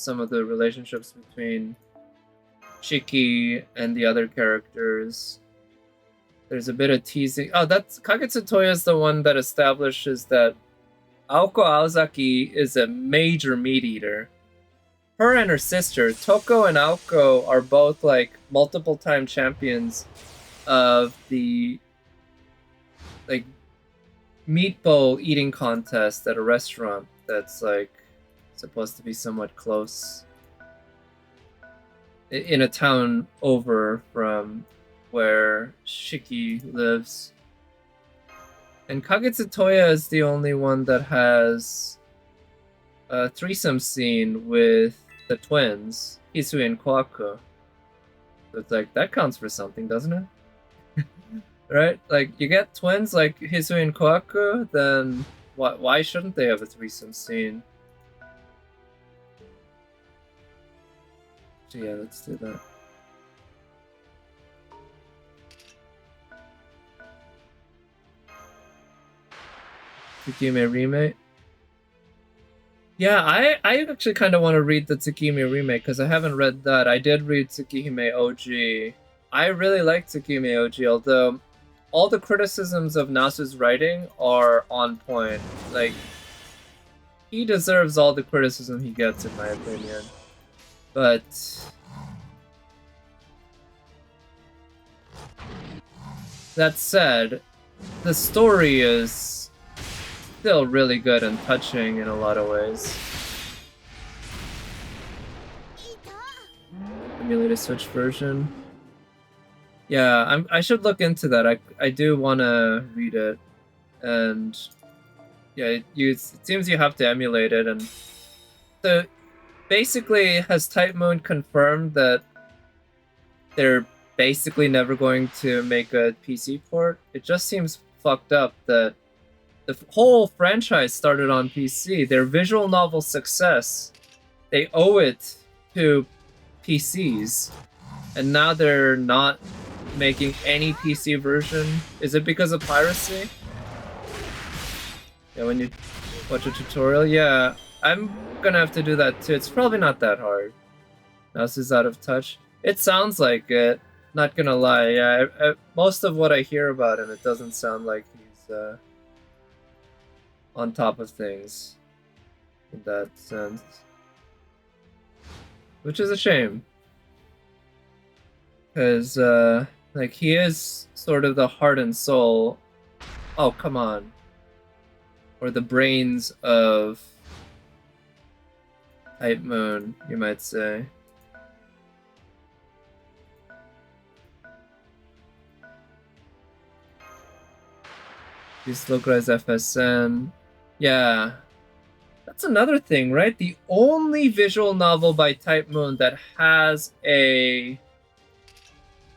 some of the relationships between Shiki and the other characters. There's a bit of teasing. Oh, that's Kagetsu Toya is the one that establishes that Aoko Aozaki is a major meat eater. Her and her sister, Toko and Aoko, are both like multiple-time champions of the like meat bowl eating contest at a restaurant that's like supposed to be somewhat close in a town over from where Shiki lives. And Kagetsu Toya is the only one that has a threesome scene with the twins, Hisui and Koaku. So it's like, that counts for something, doesn't it? Right? Like, you get twins like Hisui and Koaku, then why shouldn't they have a threesome scene? So yeah, let's do that. Tsukime remake? Yeah, I actually kind of want to read the Tsukime remake because I haven't read that. I did read Tsukihime OG. I really like Tsukihime OG, although all the criticisms of Nasu's writing are on point. Like, he deserves all the criticism he gets, in my opinion. But that said, the story is still really good and touching in a lot of ways. Emulated Switch version. Yeah, I should look into that. I do want to read it, and yeah, it seems you have to emulate it, and so basically, has Type Moon confirmed that they're basically never going to make a PC port? It just seems fucked up that the whole franchise started on PC. Their visual novel success, they owe it to PCs, and now they're not making any PC version. Is it because of piracy? Yeah, when you watch a tutorial, yeah, I'm gonna have to do that too. It's probably not that hard. Nasu's out of touch. It sounds like it. Not gonna lie. Yeah, most of what I hear about him, it doesn't sound like he's on top of things in that sense, which is a shame. Because like, he is sort of the heart and soul. Oh, come on. Or the brains of Type Moon, you might say. Use localized FSN. Yeah. That's another thing, right? The only visual novel by Type Moon that has a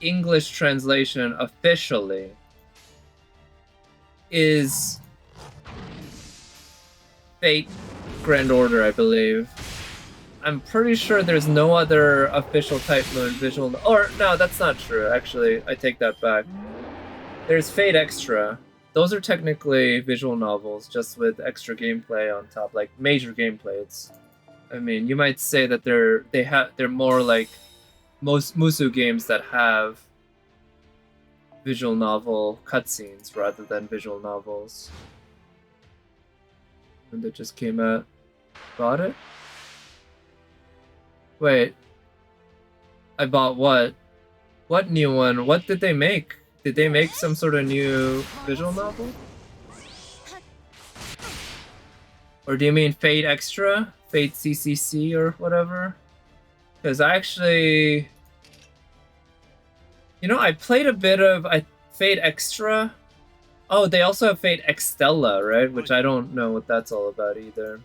English translation officially is Fate Grand Order, I believe. I'm pretty sure there's no other official Type Moon visual... Or, no, that's not true. Actually, I take that back. There's Fate Extra. Those are technically visual novels, just with extra gameplay on top, like major gameplay. It's, I mean, you might say that they're more like most Musu games that have visual novel cutscenes rather than visual novels. And that just came out. Bought it? Wait. I bought what? What new one? What did they make? Did they make some sort of new visual novel? Or do you mean Fate Extra? Fate CCC or whatever? Because I actually... You know, I played a bit of Fate Extra. Oh, they also have Fate Extella, right? Which I don't know what that's all about either.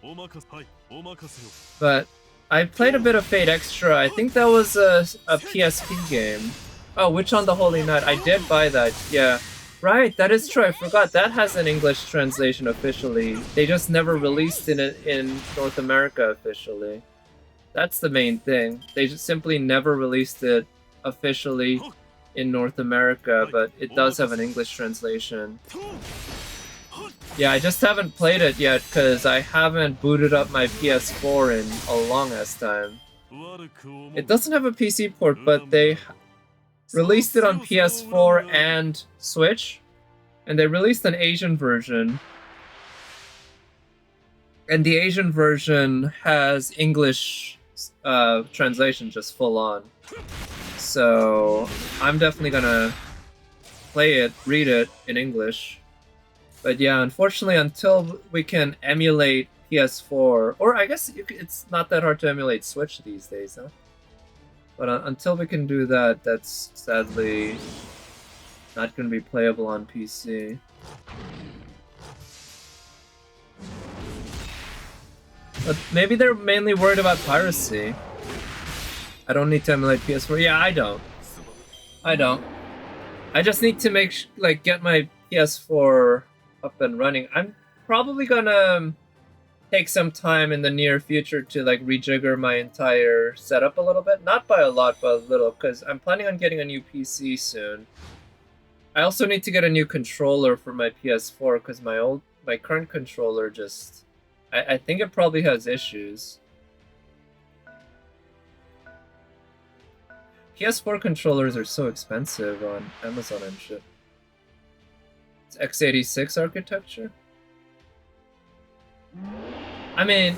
But I played a bit of Fate Extra. I think that was a PSP game. Oh, Witch on the Holy Night. I did buy that, yeah. Right, that is true. I forgot. That has an English translation officially. They just never released it in North America officially. That's the main thing. They just simply never released it officially in North America, but it does have an English translation. Yeah, I just haven't played it yet because I haven't booted up my PS4 in a long ass time. It doesn't have a PC port, but they released it on PS4 and Switch, and they released an Asian version. And the Asian version has English translation just full on. So I'm definitely gonna play it, read it in English. But yeah, unfortunately, until we can emulate PS4, or I guess it's not that hard to emulate Switch these days, huh? But until we can do that, that's sadly not going to be playable on PC. But maybe they're mainly worried about piracy. I don't need to emulate PS4. Yeah, I don't. I just need to get my PS4 up and running. I'm probably gonna take some time in the near future to rejigger my entire setup a little bit. Not by a lot, but a little, because I'm planning on getting a new PC soon. I also need to get a new controller for my PS4 because my current controller just... I think it probably has issues. PS4 controllers are so expensive on Amazon and shit. It's x86 architecture? I mean,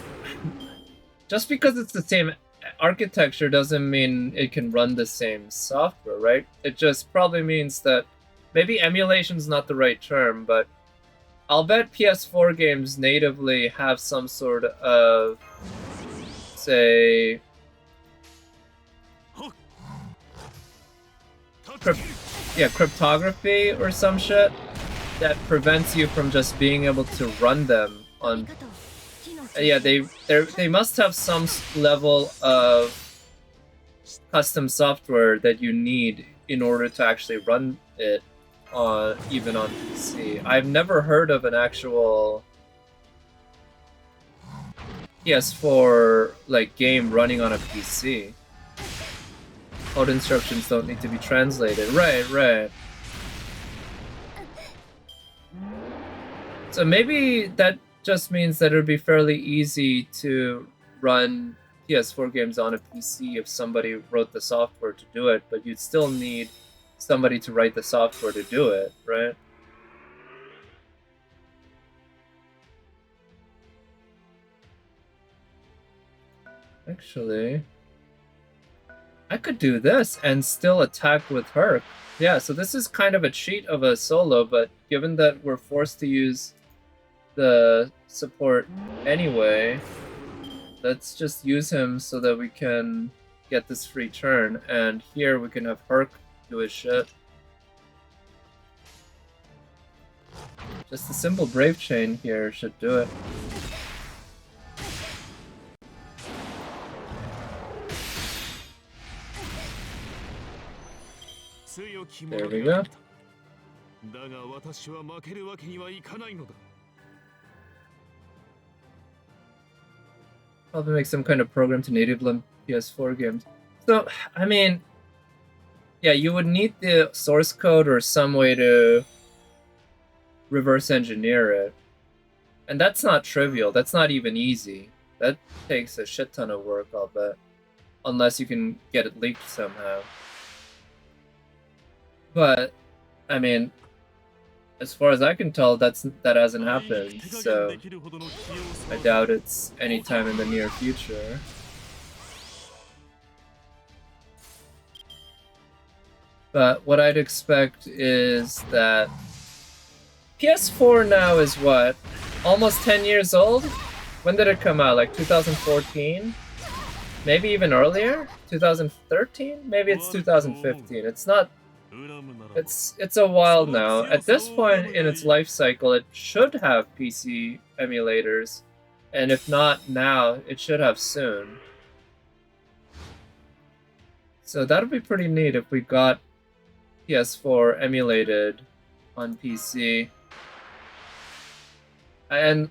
just because it's the same architecture doesn't mean it can run the same software, right? It just probably means that maybe emulation's not the right term, but I'll bet PS4 games natively have some sort of, say, cryptography or some shit that prevents you from just being able to run them on. Yeah, they must have some level of custom software that you need in order to actually run it even on PC. I've never heard of an actual PS4 game running on a PC. Code instructions don't need to be translated. Right. So maybe that just means that it would be fairly easy to run PS4 games on a PC if somebody wrote the software to do it, but you'd still need somebody to write the software to do it, right? Actually, I could do this and still attack with Herc. Yeah, so this is kind of a cheat of a solo, but given that we're forced to use the support anyway, let's just use him so that we can get this free turn, and here we can have Herc do his shit. Just a simple Brave Chain here should do it. There we go. Probably make some kind of program to natively PS4 games. So, I mean, yeah, you would need the source code or some way to reverse engineer it. And that's not trivial. That's not even easy. That takes a shit ton of work, I'll bet. Unless you can get it leaked somehow. But, I mean, as far as I can tell, that hasn't happened, so I doubt it's anytime in the near future. But what I'd expect is that PS4 now is what? Almost 10 years old? When did it come out? Like 2014? Maybe even earlier? 2013? Maybe it's 2015. It's not... It's a while now. At this point in its life cycle, it should have PC emulators. And if not now, it should have soon. So that would be pretty neat if we got PS4 emulated on PC. And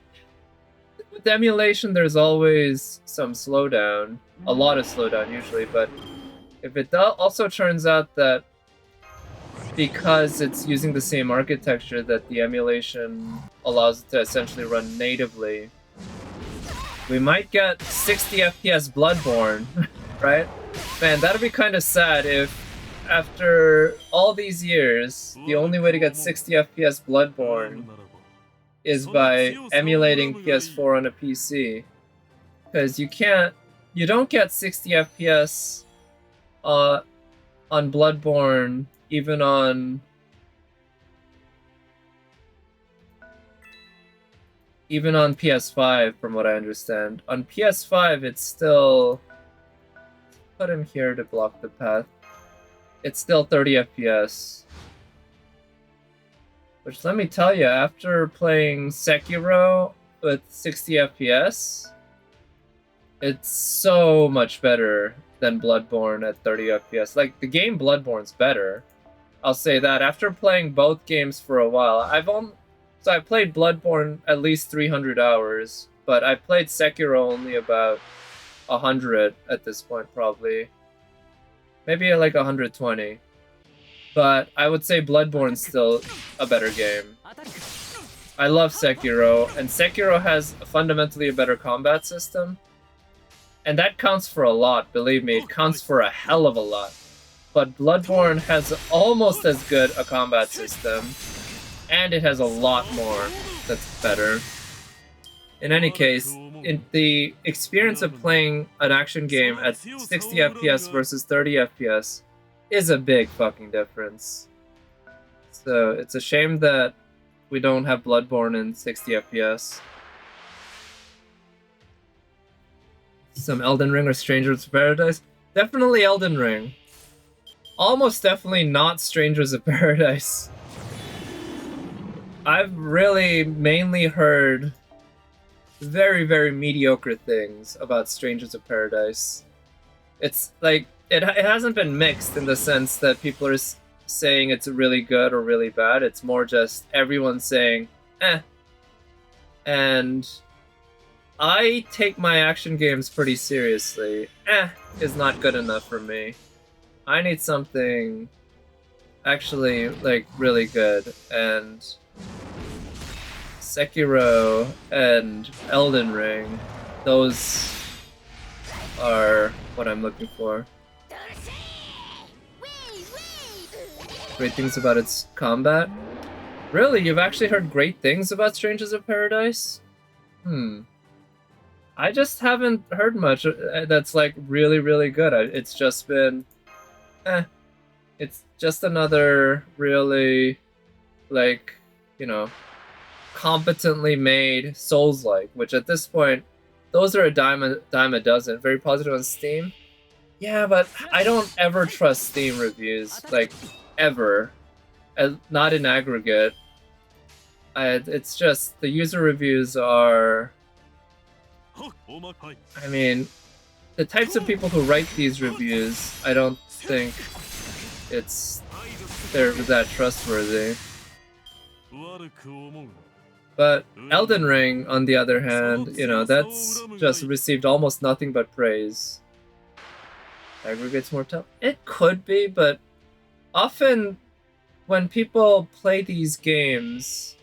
with emulation, there's always some slowdown. A lot of slowdown, usually. But if it also turns out that because it's using the same architecture that the emulation allows it to essentially run natively, we might get 60 FPS Bloodborne, right? Man, that'd be kind of sad if after all these years, the only way to get 60 FPS Bloodborne is by emulating PS4 on a PC. Because you don't get 60 FPS on Bloodborne even on PS5, from what I understand. On PS5, it's still... Put him here to block the path. It's still 30 FPS. Which, let me tell you, after playing Sekiro with 60 FPS, it's so much better than Bloodborne at 30 FPS. Like, the game Bloodborne's better. I'll say that. After playing both games for a while, I played Bloodborne at least 300 hours, but I played Sekiro only about 100 at this point, probably. Maybe like 120. But I would say Bloodborne's still a better game. I love Sekiro, and Sekiro has fundamentally a better combat system. And that counts for a lot, believe me, it counts for a hell of a lot. But Bloodborne has almost as good a combat system, and it has a lot more that's better. In any case, in the experience of playing an action game at 60 FPS versus 30 FPS is a big fucking difference. So it's a shame that we don't have Bloodborne in 60 FPS. Some Elden Ring or Strangers of Paradise? Definitely Elden Ring. Almost definitely not Strangers of Paradise. I've really mainly heard very, very mediocre things about Strangers of Paradise. It's like, it hasn't been mixed in the sense that people are saying it's really good or really bad. It's more just everyone saying, eh. And I take my action games pretty seriously. Eh is not good enough for me. I need something actually, like, really good. And Sekiro and Elden Ring, those are what I'm looking for. Great things about its combat? Really? You've actually heard great things about Strangers of Paradise? I just haven't heard much that's like really, really good. It's just been, it's just another really, like, you know, competently made Souls-like, which at this point, those are a dime a dozen. Very positive on Steam. Yeah, but I don't ever trust Steam reviews, like, ever. Not in aggregate. It's just, the user reviews are... I mean, the types of people who write these reviews, I don't think they're that trustworthy. But Elden Ring, on the other hand, you know, that's just received almost nothing but praise. Aggregates more tough? It could be, but often when people play these games,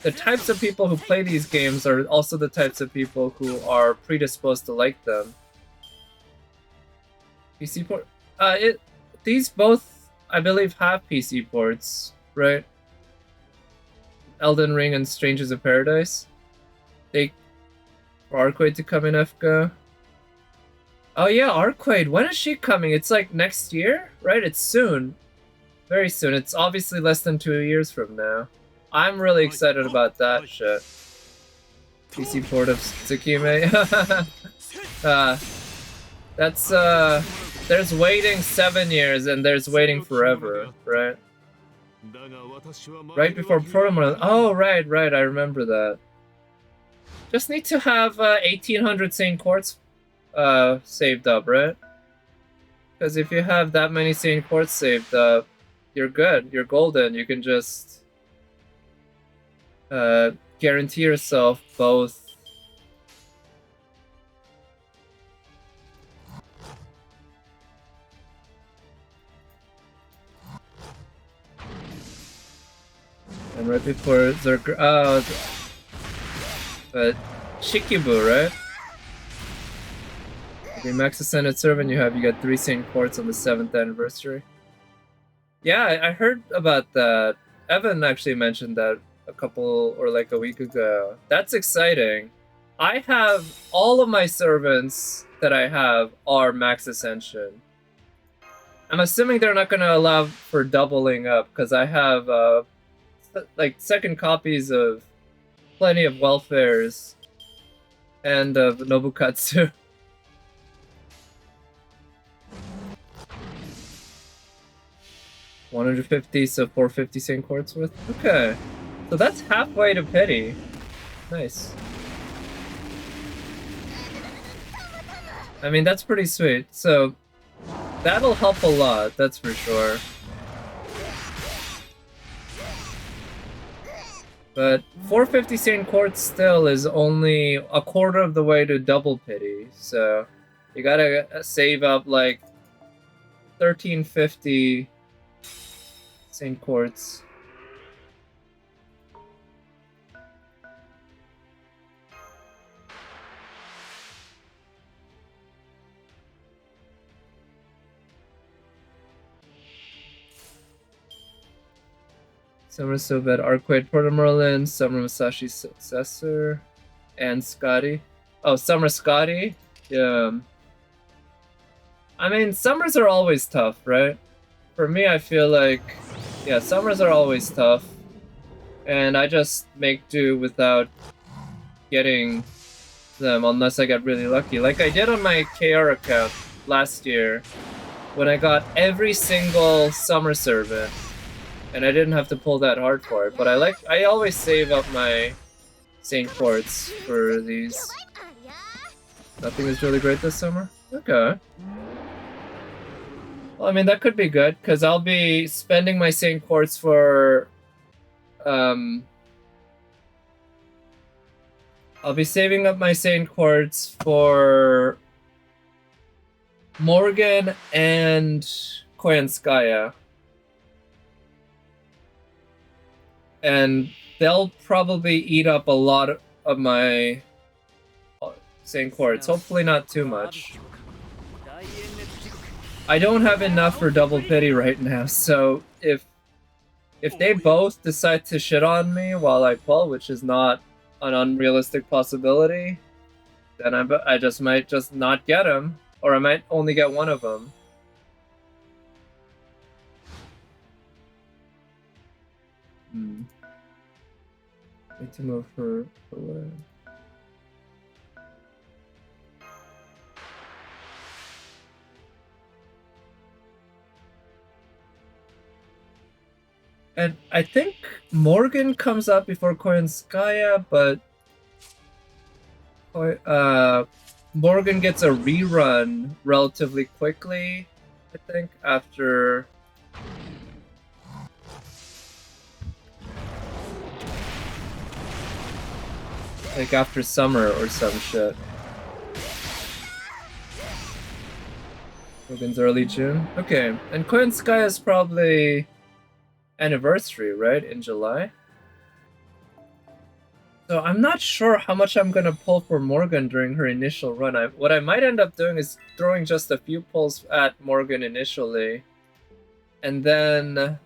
the types of people who play these games are also the types of people who are predisposed to like them. PC port? These both, I believe, have PC ports, right? Elden Ring and Strangers of Paradise. For Arcade to come in FGO. Oh yeah, Arcade. When is she coming? It's like next year, right? It's soon. Very soon. It's obviously less than 2 years from now. I'm really excited about that shit. PC port of Tsukime. There's waiting 7 years and there's waiting forever, right? Right before Proto. Oh, right, I remember that. Just need to have 1800 Sane Quartz saved up, right? Because if you have that many Sane Quartz saved up, you're good, you're golden. You can just guarantee yourself both And right before Zerg. Oh, but Shikibu, right? If you max Ascended Servant, you got 3 Saint Quartz on the 7th anniversary. Yeah, I heard about that. Evan actually mentioned that a couple or like a week ago. That's exciting. I have all of my servants that I have are max Ascension. I'm assuming they're not going to allow for doubling up because I have like second copies of plenty of welfares and of Nobukatsu. $150, so $450 Saint Quartz worth. Okay, so that's halfway to pity. Nice. I mean, that's pretty sweet. So that'll help a lot, that's for sure. But 450 Saint Quartz still is only a quarter of the way to double pity, so you gotta save up like 1350 Saint Quartz. Summer Sobet, Arquaid, Porter Merlin, Summer Musashi Successor, and Scotty. Oh, Summer Scotty? Yeah. I mean, summers are always tough, right? For me, I feel like, yeah, summers are always tough. And I just make do without getting them unless I get really lucky. Like I did on my KR account last year when I got every single summer servant. And I didn't have to pull that hard for it, but I always save up my Saint Quartz for these. Nothing is really great this summer? Okay. Well, I mean, that could be good, because I'll be spending my Saint Quartz for... I'll be saving up my Saint Quartz for... Morgan and Koyanskaya. And they'll probably eat up a lot of my Saint Quartz. Hopefully not too much. I don't have enough for double pity right now, so if they both decide to shit on me while I pull, which is not an unrealistic possibility, then I just might just not get them, or I might only get one of them. Need to move her away. And I think Morgan comes up before Koyanskaya, but Morgan gets a rerun relatively quickly, I think, after... Like after summer or some shit. Morgan's early June? Okay, and Koyanskaya is probably... anniversary, right? In July? So I'm not sure how much I'm gonna pull for Morgan during her initial run. What I might end up doing is throwing just a few pulls at Morgan initially, and then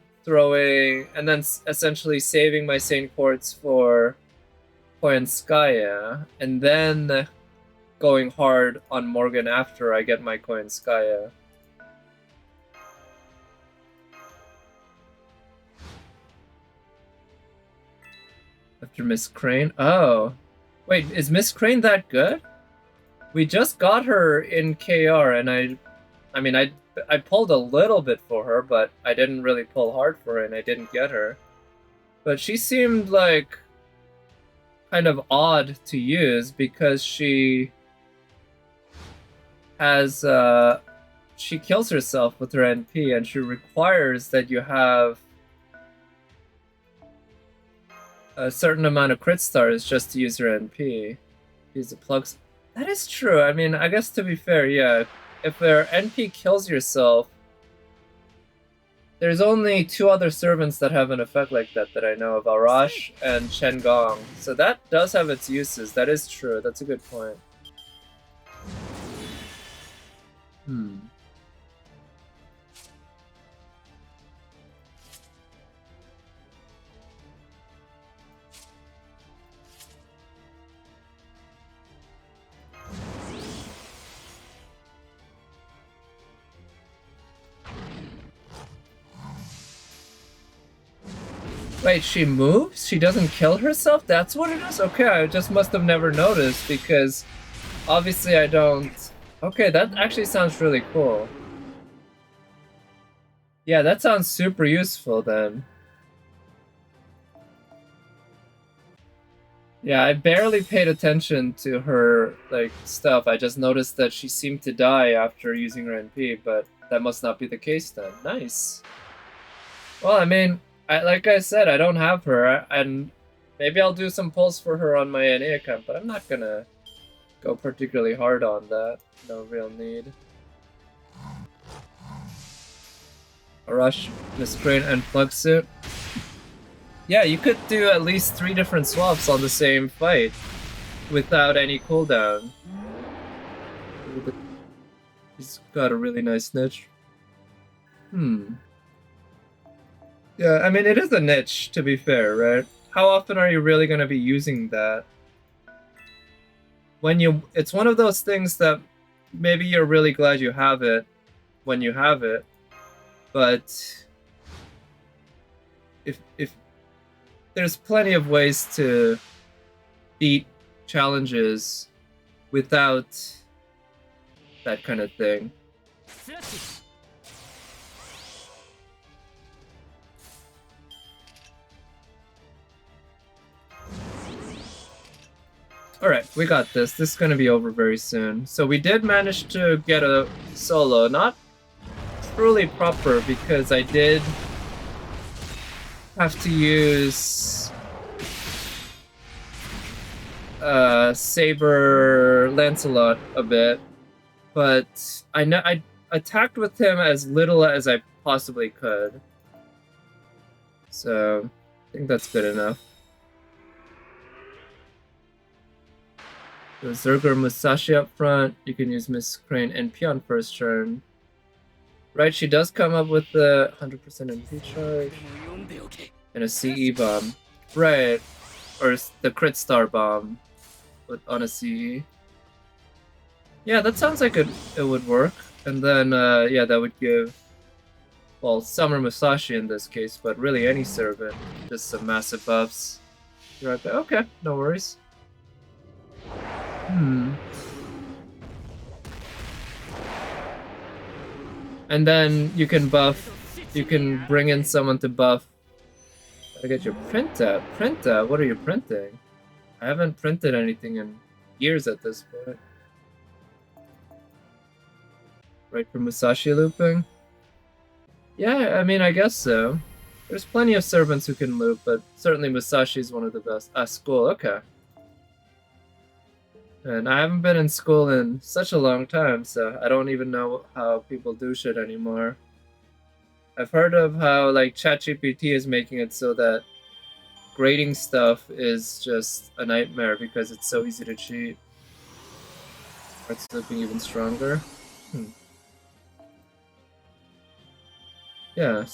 essentially saving my Saint Quartz for Koyanskaya, and then going hard on Morgan after I get my Koyanskaya. After Miss Crane? Oh. Wait, is Miss Crane that good? We just got her in KR, and I mean, I pulled a little bit for her, but I didn't really pull hard for her, and I didn't get her. But she seemed like kind of odd to use because she has she kills herself with her NP, and she requires that you have a certain amount of crit stars just to use her NP. Use the plugs. That is true. I mean, I guess to be fair, yeah, if their NP kills yourself, There's only 2 other servants that have an effect like that that I know of, Arash and Shen Gong. So that does have its uses. That is true. That's a good point. Hmm. Wait, she moves? She doesn't kill herself? That's what it is? Okay, I just must have never noticed because obviously I don't... Okay, that actually sounds really cool. Yeah, that sounds super useful then. Yeah, I barely paid attention to her, like, stuff. I just noticed that she seemed to die after using her NP, but that must not be the case then. Nice. Well, I mean, like I said, I don't have her, and maybe I'll do some pulls for her on my NA account, but I'm not gonna go particularly hard on that. No real need. A rush, Miscreant, and Plug Suit. Yeah, you could do at least 3 different swaps on the same fight without any cooldown. He's got a really nice niche. Yeah, I mean, it is a niche, to be fair, right? How often are you really going to be using that? It's one of those things that maybe you're really glad you have it when you have it, but if there's plenty of ways to beat challenges without that kind of thing. Alright, we got this. This is going to be over very soon. So we did manage to get a solo. Not truly proper because I did have to use Saber Lancelot a bit. But I attacked with him as little as I possibly could. So I think that's good enough. So Zerger Musashi up front. You can use Miss Crane NP on first turn. Right, she does come up with the 100% NP charge. And a CE bomb. Right. Or the crit star bomb on a CE. Yeah, that sounds like it would work. And then, yeah, that would give, well, Summer Musashi in this case, but really any servant. Just some massive buffs. You're right there. Okay, no worries. And then you can bring in someone to buff. Gotta get your printer. Printer? What are you printing? I haven't printed anything in years at this point. Right for Musashi looping? Yeah, I mean, I guess so. There's plenty of servants who can loop, but certainly Musashi is one of the best. School, okay. And I haven't been in school in such a long time, so I don't even know how people do shit anymore. I've heard of how, like, ChatGPT is making it so that grading stuff is just a nightmare because it's so easy to cheat. It's looking even stronger. Yeah,